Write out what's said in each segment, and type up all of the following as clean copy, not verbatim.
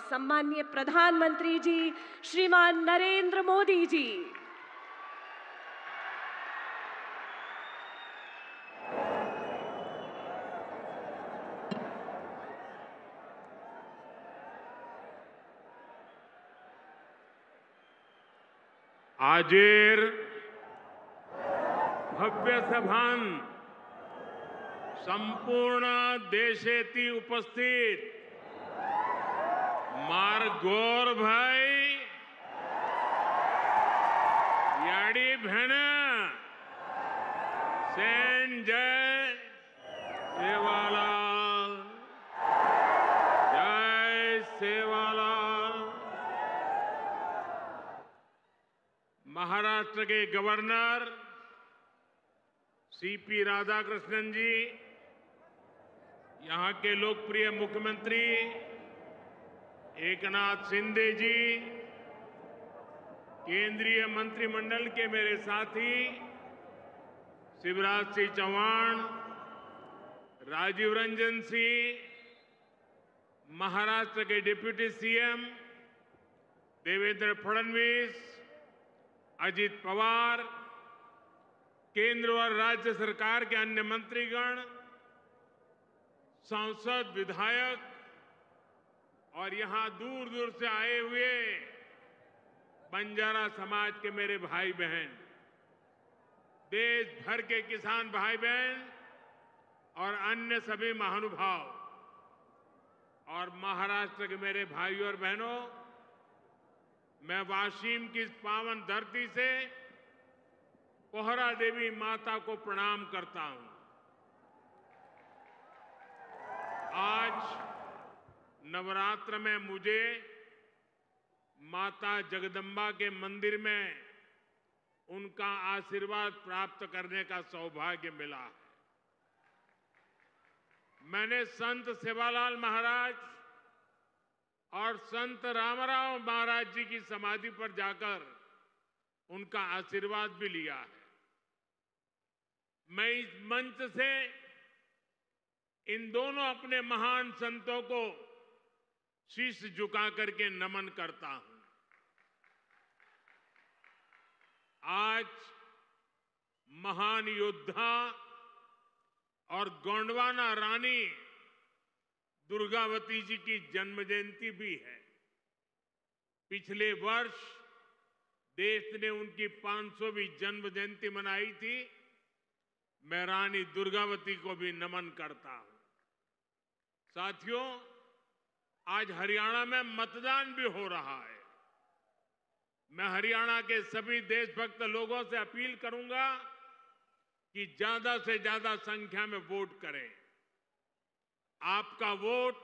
सम्माननीय प्रधानमंत्री जी श्रीमान नरेंद्र मोदी जी। आजेर भव्य सभान संपूर्ण देशेती उपस्थित मार गोर भाई याडी भेण सेन जय सेवालाल जय सेवालाल। महाराष्ट्र के गवर्नर सीपी राधाकृष्णन जी, यहां के लोकप्रिय मुख्यमंत्री एकनाथ शिंदे जी, केंद्रीय मंत्रिमंडल के मेरे साथी शिवराज सिंह चौहान, राजीव रंजन सिंह, महाराष्ट्र के डिप्टी सीएम देवेंद्र फडणवीस, अजित पवार, केंद्र और राज्य सरकार के अन्य मंत्रीगण, सांसद, विधायक और यहां दूर दूर से आए हुए बंजारा समाज के मेरे भाई बहन, देश भर के किसान भाई बहन और अन्य सभी महानुभाव, और महाराष्ट्र के मेरे भाइयों और बहनों, मैं वाशिम की इस पावन धरती से पोहरा देवी माता को प्रणाम करता हूं। आज नवरात्र में मुझे माता जगदम्बा के मंदिर में उनका आशीर्वाद प्राप्त करने का सौभाग्य मिला है। मैंने संत सेवालाल महाराज और संत रामराव महाराज जी की समाधि पर जाकर उनका आशीर्वाद भी लिया है। मैं इस मंच से इन दोनों अपने महान संतों को शीश झुका करके नमन करता हूं। आज महान योद्धा और गोंडवाना रानी दुर्गावती जी की जन्म जयंती भी है। पिछले वर्ष देश ने उनकी 500वीं जन्म जयंती मनाई थी। मैं रानी दुर्गावती को भी नमन करता हूं। साथियों, आज हरियाणा में मतदान भी हो रहा है। मैं हरियाणा के सभी देशभक्त लोगों से अपील करूंगा कि ज्यादा से ज्यादा संख्या में वोट करें। आपका वोट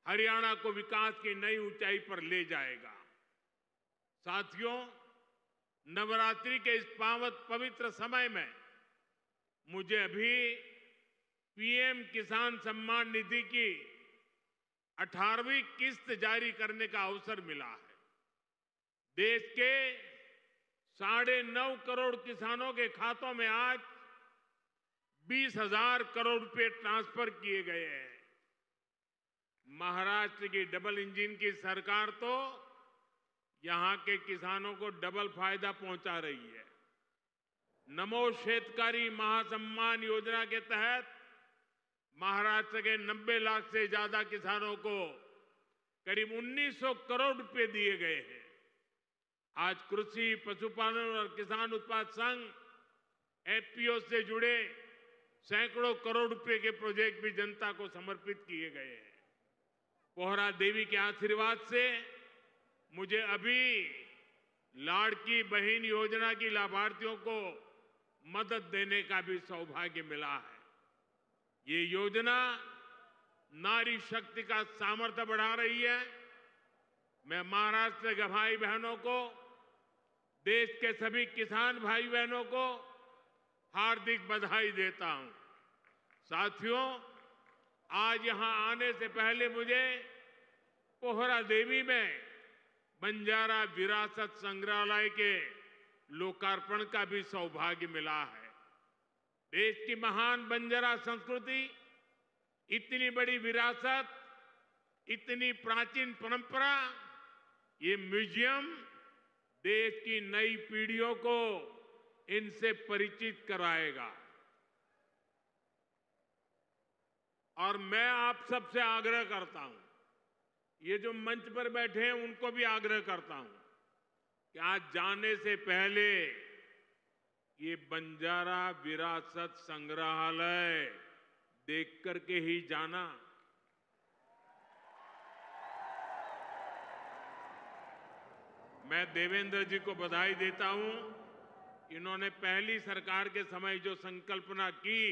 हरियाणा को विकास की नई ऊंचाई पर ले जाएगा। साथियों, नवरात्रि के इस पावन पवित्र समय में मुझे अभी पीएम किसान सम्मान निधि की 18वीं किस्त जारी करने का अवसर मिला है। देश के 9.5 करोड़ किसानों के खातों में आज 20,000 करोड़ रुपए ट्रांसफर किए गए हैं। महाराष्ट्र की डबल इंजन की सरकार तो यहां के किसानों को डबल फायदा पहुंचा रही है। नमो शेतकारी महासम्मान योजना के तहत महाराष्ट्र के 90 लाख से ज्यादा किसानों को करीब 1900 करोड़ रुपए दिए गए हैं। आज कृषि, पशुपालन और किसान उत्पाद संघ एफपीओ से जुड़े सैकड़ों करोड़ रुपए के प्रोजेक्ट भी जनता को समर्पित किए गए हैं। पोहरा देवी के आशीर्वाद से मुझे अभी लाड़की बहन योजना की लाभार्थियों को मदद देने का भी सौभाग्य मिला है। ये योजना नारी शक्ति का सामर्थ्य बढ़ा रही है। मैं महाराष्ट्र के भाई बहनों को, देश के सभी किसान भाई बहनों को हार्दिक बधाई देता हूं। साथियों, आज यहां आने से पहले मुझे पोहरा देवी में बंजारा विरासत संग्रहालय के लोकार्पण का भी सौभाग्य मिला है। देश की महान बंजारा संस्कृति, इतनी बड़ी विरासत, इतनी प्राचीन परंपरा, ये म्यूजियम देश की नई पीढ़ियों को इनसे परिचित कराएगा। और मैं आप सबसे आग्रह करता हूं, ये जो मंच पर बैठे हैं उनको भी आग्रह करता हूं कि आज जाने से पहले ये बंजारा विरासत संग्रहालय देख करके ही जाना। मैं देवेंद्र जी को बधाई देता हूं, इन्होंने पहली सरकार के समय जो संकल्पना की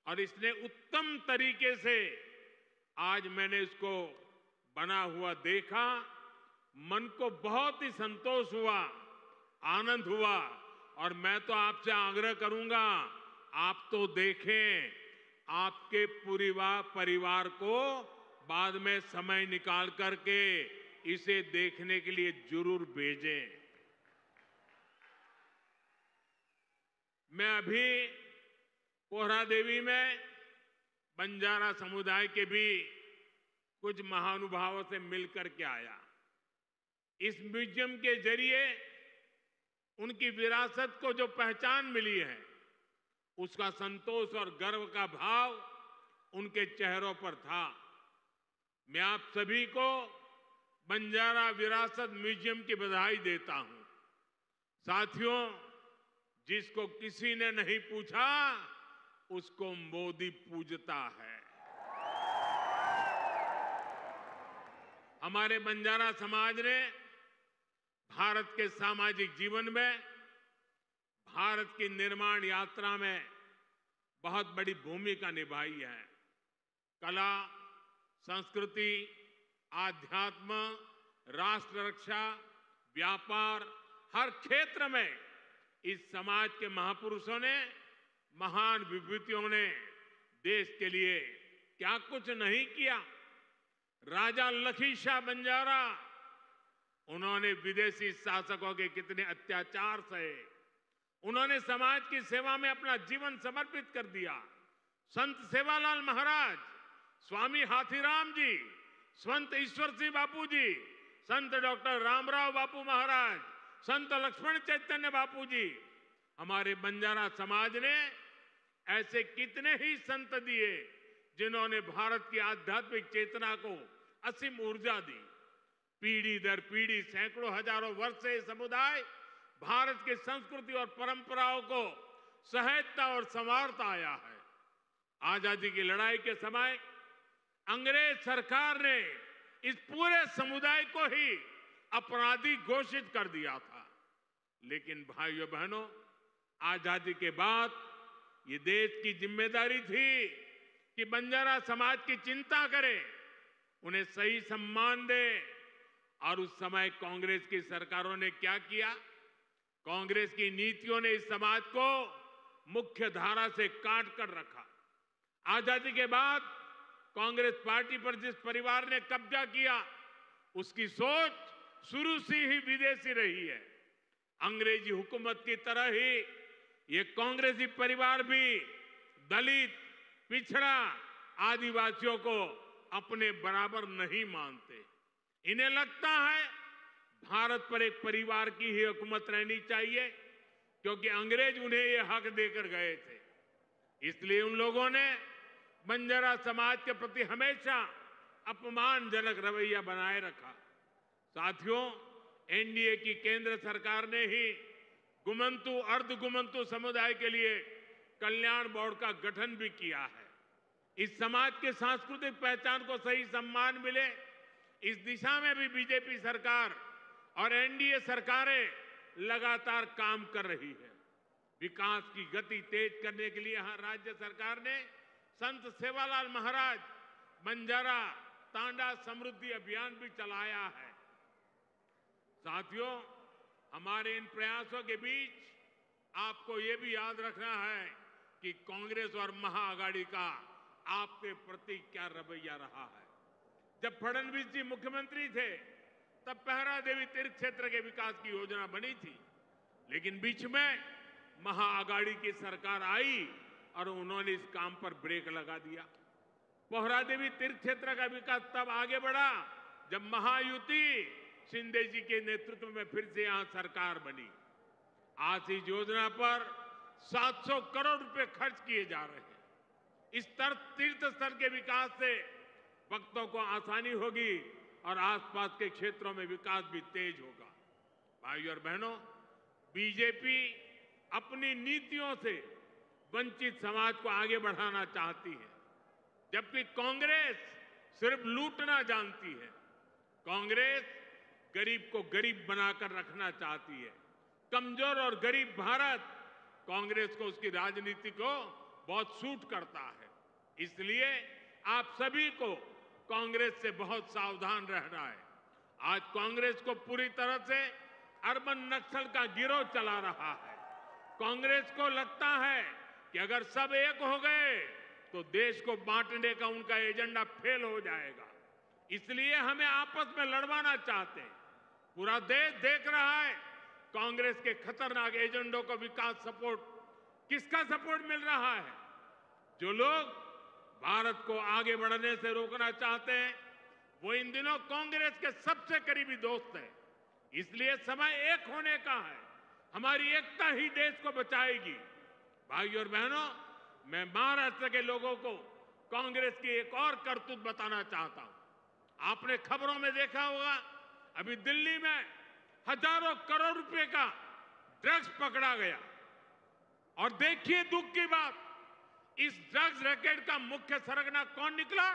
और इसने उत्तम तरीके से आज मैंने इसको बना हुआ देखा, मन को बहुत ही संतोष हुआ, आनंद हुआ। और मैं तो आपसे आग्रह करूंगा, आप तो देखें, आपके पूरे परिवार को बाद में समय निकाल करके इसे देखने के लिए जरूर भेजें। मैं अभी पोहरादेवी में बंजारा समुदाय के भी कुछ महानुभावों से मिलकर के आया। इस म्यूजियम के जरिए उनकी विरासत को जो पहचान मिली है, उसका संतोष और गर्व का भाव उनके चेहरों पर था। मैं आप सभी को बंजारा विरासत म्यूजियम की बधाई देता हूं। साथियों, जिसको किसी ने नहीं पूछा, उसको मोदी पूजता है। हमारे बंजारा समाज ने भारत के सामाजिक जीवन में, भारत की निर्माण यात्रा में बहुत बड़ी भूमिका निभाई है। कला, संस्कृति, आध्यात्म, राष्ट्र रक्षा, व्यापार, हर क्षेत्र में इस समाज के महापुरुषों ने, महान विभूतियों ने देश के लिए क्या कुछ नहीं किया। राजा लखी शाह बंजारा, उन्होंने विदेशी शासकों के कितने अत्याचार सहे, उन्होंने समाज की सेवा में अपना जीवन समर्पित कर दिया। संत सेवालाल महाराज, स्वामी हाथीराम जी, संत ईश्वर सिंह बापू जी, संत डॉक्टर रामराव बापू महाराज, संत लक्ष्मण चैतन्य बापू जी, हमारे बंजारा समाज ने ऐसे कितने ही संत दिए जिन्होंने भारत की आध्यात्मिक चेतना को असीम ऊर्जा दी। पीढ़ी दर पीढ़ी, सैकड़ों हजारों वर्ष से समुदाय भारत की संस्कृति और परंपराओं को सहेजता और संवारता आया है। आजादी की लड़ाई के समय अंग्रेज सरकार ने इस पूरे समुदाय को ही अपराधी घोषित कर दिया था। लेकिन भाइयों बहनों, आजादी के बाद ये देश की जिम्मेदारी थी कि बंजारा समाज की चिंता करे, उन्हें सही सम्मान दे। और उस समय कांग्रेस की सरकारों ने क्या किया? कांग्रेस की नीतियों ने इस समाज को मुख्य धारा से काट कर रखा। आजादी के बाद कांग्रेस पार्टी पर जिस परिवार ने कब्जा किया, उसकी सोच शुरू से ही विदेशी रही है। अंग्रेजी हुकूमत की तरह ही ये कांग्रेसी परिवार भी दलित, पिछड़ा, आदिवासियों को अपने बराबर नहीं मानते। इन्हें लगता है भारत पर एक परिवार की ही हुकूमत रहनी चाहिए, क्योंकि अंग्रेज उन्हें ये हक देकर गए थे। इसलिए उन लोगों ने बंजारा समाज के प्रति हमेशा अपमानजनक रवैया बनाए रखा। साथियों, एनडीए की केंद्र सरकार ने ही गुमंतु, अर्ध गुमंतु समुदाय के लिए कल्याण बोर्ड का गठन भी किया है। इस समाज के सांस्कृतिक पहचान को सही सम्मान मिले, इस दिशा में भी बीजेपी सरकार और एनडीए सरकारें लगातार काम कर रही है। विकास की गति तेज करने के लिए यहां राज्य सरकार ने संत सेवालाल महाराज बंजारा तांडा समृद्धि अभियान भी चलाया है। साथियों, हमारे इन प्रयासों के बीच आपको ये भी याद रखना है कि कांग्रेस और महाआघाड़ी का आपके प्रति क्या रवैया रहा है। जब फडणवीस जी मुख्यमंत्री थे, तब पहरा देवी तीर्थ क्षेत्र के विकास की योजना बनी थी, लेकिन बीच में महाआघाड़ी की सरकार आई और उन्होंने इस काम पर ब्रेक लगा दिया। पोहरादेवी तीर्थ क्षेत्र का विकास तब आगे बढ़ा जब महायुति शिंदे जी के नेतृत्व में फिर से यहां सरकार बनी। आज इस योजना पर 700 करोड़ रुपए खर्च किए जा रहे हैं। इस तीर्थ स्थल के विकास से भक्तों को आसानी होगी और आसपास के क्षेत्रों में विकास भी तेज होगा। भाइयों और बहनों, बीजेपी अपनी नीतियों से वंचित समाज को आगे बढ़ाना चाहती है, जबकि कांग्रेस सिर्फ लूटना जानती है। कांग्रेस गरीब को गरीब बनाकर रखना चाहती है। कमजोर और गरीब भारत कांग्रेस को उसकी राजनीति को बहुत सूट करता है। इसलिए आप सभी को कांग्रेस से बहुत सावधान रहना है। आज कांग्रेस को पूरी तरह से अर्बन नक्सल का गिरोह चला रहा है। कांग्रेस को लगता है कि अगर सब एक हो गए तो देश को बांटने का उनका एजेंडा फेल हो जाएगा। इसलिए हमें आपस में लड़वाना चाहते हैं। पूरा देश देख रहा है कांग्रेस के खतरनाक एजेंडों को विकास सपोर्ट, किसका सपोर्ट मिल रहा है? जो लोग भारत को आगे बढ़ने से रोकना चाहते हैं वो इन दिनों कांग्रेस के सबसे करीबी दोस्त हैं। इसलिए समय एक होने का है। हमारी एकता ही देश को बचाएगी। भाइयों और बहनों, मैं महाराष्ट्र के लोगों को कांग्रेस की एक और करतूत बताना चाहता हूं। आपने खबरों में देखा होगा, अभी दिल्ली में हजारों करोड़ रुपए का ड्रग्स पकड़ा गया। और देखिए दुख की बात, इस ड्रग्स रैकेट का मुख्य सरगना कौन निकला?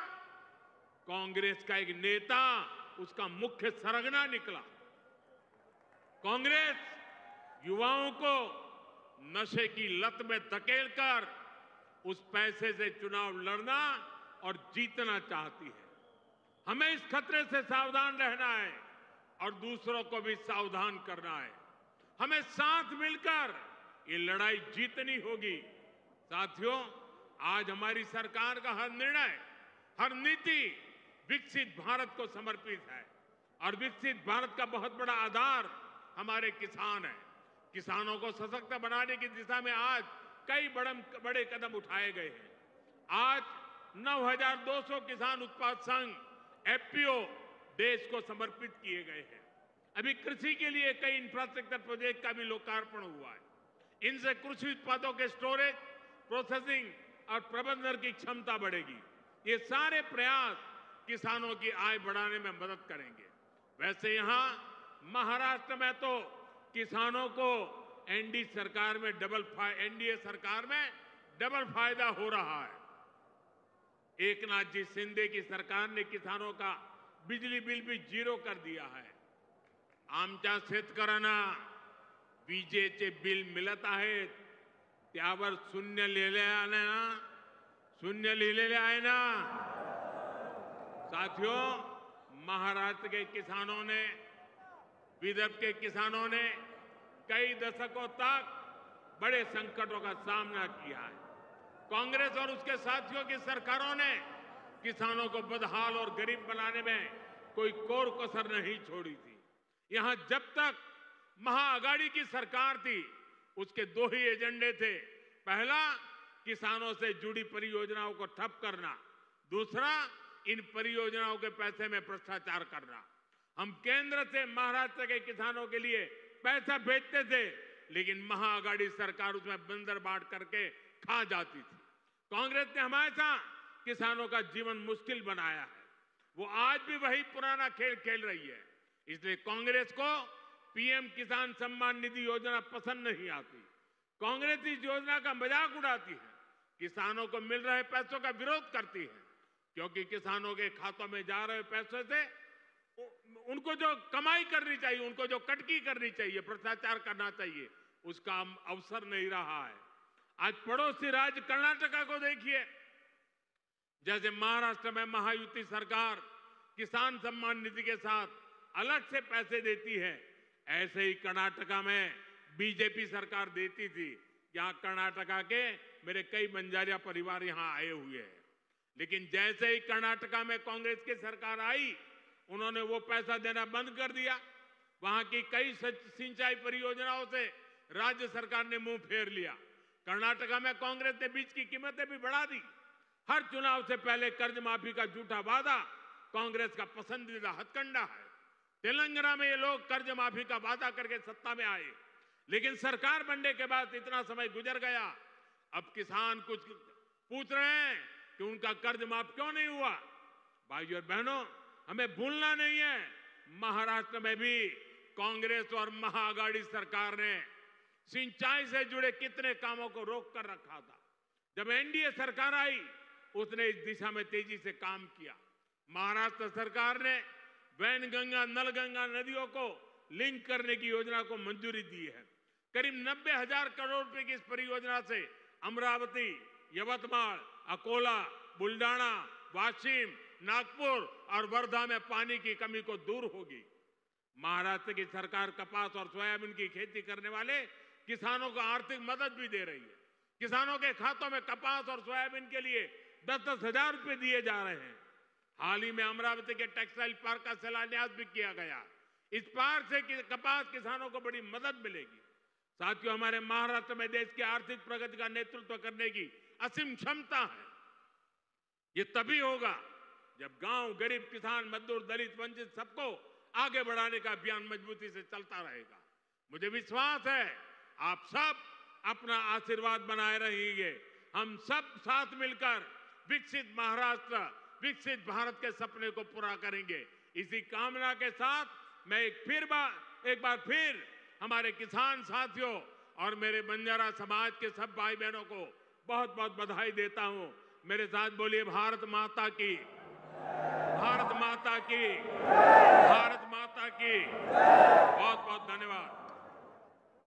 कांग्रेस का एक नेता उसका मुख्य सरगना निकला। कांग्रेस युवाओं को नशे की लत में धकेलकर उस पैसे से चुनाव लड़ना और जीतना चाहती है। हमें इस खतरे से सावधान रहना है और दूसरों को भी सावधान करना है। हमें साथ मिलकर ये लड़ाई जीतनी होगी। साथियों, आज हमारी सरकार का हर निर्णय, हर नीति विकसित भारत को समर्पित है और विकसित भारत का बहुत बड़ा आधार हमारे किसान हैं। किसानों को सशक्त बनाने की दिशा में आज कई बड़े कदम उठाए गए हैं। आज 9,200 किसान उत्पाद संघ एफपीओ देश को समर्पित किए गए हैं। अभी कृषि के लिए कई इंफ्रास्ट्रक्चर प्रोजेक्ट का भी लोकार्पण हुआ है। इनसे कृषि उत्पादों के स्टोरेज, प्रोसेसिंग और प्रबंधन की क्षमता बढ़ेगी। ये सारे प्रयास किसानों की आय बढ़ाने में मदद करेंगे। वैसे यहां महाराष्ट्र में तो किसानों को एनडीए सरकार में डबल फायदा हो रहा है। एकनाथ जी शिंदे की सरकार ने किसानों का बिजली बिल भी जीरो कर दिया है। आमच्या शेतकऱ्यांना विजेचे बिल मिळत आहेत त्यावर शून्य लिहिलेले आहे ना। साथियों, महाराष्ट्र के किसानों ने, विदर्भ के किसानों ने कई दशकों तक बड़े संकटों का सामना किया है। कांग्रेस और उसके साथियों की सरकारों ने किसानों को बदहाल और गरीब बनाने में कोई कोर कसर नहीं छोड़ी थी। यहां जब तक महाअघाड़ी की सरकार थी उसके दो ही एजेंडे थे। पहला, किसानों से जुड़ी परियोजनाओं को ठप करना। दूसरा, इन परियोजनाओं के पैसे में भ्रष्टाचार करना। हम केंद्र से महाराष्ट्र के किसानों के लिए पैसा भेजते थे, लेकिन महाअघाड़ी सरकार उसमें बंदर बांट करके खा जाती थी। कांग्रेस ने हमेशा किसानों का जीवन मुश्किल बनाया है। वो आज भी वही पुराना खेल खेल रही है। इसलिए कांग्रेस को पीएम किसान सम्मान निधि योजना पसंद नहीं आती। कांग्रेस इस योजना का मजाक उड़ाती है, किसानों को मिल रहे पैसों का विरोध करती है, क्योंकि किसानों के खातों में जा रहे पैसों से उनको जो कमाई करनी चाहिए, उनको जो कटकी करनी चाहिए, भ्रष्टाचार करना चाहिए, उसका अवसर नहीं रहा है। आज पड़ोसी राज्य कर्नाटका को देखिए, जैसे महाराष्ट्र में महायुति सरकार किसान सम्मान निधि के साथ अलग से पैसे देती है, ऐसे ही कर्नाटका में बीजेपी सरकार देती थी। यहां कर्नाटका के मेरे कई बंजारिया परिवार यहां आए हुए हैं, लेकिन जैसे ही कर्नाटका में कांग्रेस की सरकार आई, उन्होंने वो पैसा देना बंद कर दिया। वहां की कई सिंचाई परियोजनाओं से राज्य सरकार ने मुंह फेर लिया। कर्नाटका में कांग्रेस ने बीज की कीमतें भी बढ़ा दी। हर चुनाव से पहले कर्ज माफी का झूठा वादा कांग्रेस का पसंदीदा हथकंडा है। तेलंगाना में ये लोग कर्ज माफी का वादा करके सत्ता में आए, लेकिन सरकार बनने के बाद इतना समय गुजर गया, अब किसान कुछ पूछ रहे हैं कि उनका कर्ज माफ क्यों नहीं हुआ। भाइयों और बहनों, हमें भूलना नहीं है, महाराष्ट्र में भी कांग्रेस और महाआघाड़ी सरकार ने सिंचाई से जुड़े कितने कामों को रोक कर रखा था। जब एनडीए सरकार आई, उसने इस दिशा में तेजी से काम किया। महाराष्ट्र सरकार ने वैनगंगा नलगंगा नदियों को लिंक करने की योजना को मंजूरी दी है। करीब 90,000 करोड़ रुपए की इस परियोजना से अमरावती, यवतमाल, अकोला, बुल्डाना, वाशिम, नागपुर और वर्धा में पानी की कमी को दूर होगी। महाराष्ट्र की सरकार कपास और सोयाबीन की खेती करने वाले किसानों को आर्थिक मदद भी दे रही है। किसानों के खातों में कपास और सोयाबीन के लिए 10-10 हजार रुपए दिए जा रहे हैं। हाल ही में अमरावती के टेक्सटाइल पार्क का शिलान्यास भी किया गया। इस पार्क से कपास किसानों को बड़ी मदद मिलेगी। साथियों, हमारे महाराष्ट्र में देश की आर्थिक प्रगति का नेतृत्व करने की असीम क्षमता है। ये तभी होगा जब गांव, गरीब, किसान, मजदूर, दलित, वंचित सबको आगे बढ़ाने का अभियान मजबूती से चलता रहेगा। मुझे विश्वास है आप सब अपना आशीर्वाद बनाए रहेंगे। हम सब साथ मिलकर विकसित महाराष्ट्र, विकसित भारत के सपने को पूरा करेंगे। इसी कामना के साथ मैं एक बार फिर हमारे किसान साथियों और मेरे बंजारा समाज के सब भाई बहनों को बहुत बहुत बधाई देता हूं। मेरे साथ बोलिए भारत माता की, भारत माता की, भारत माता की। बहुत बहुत धन्यवाद।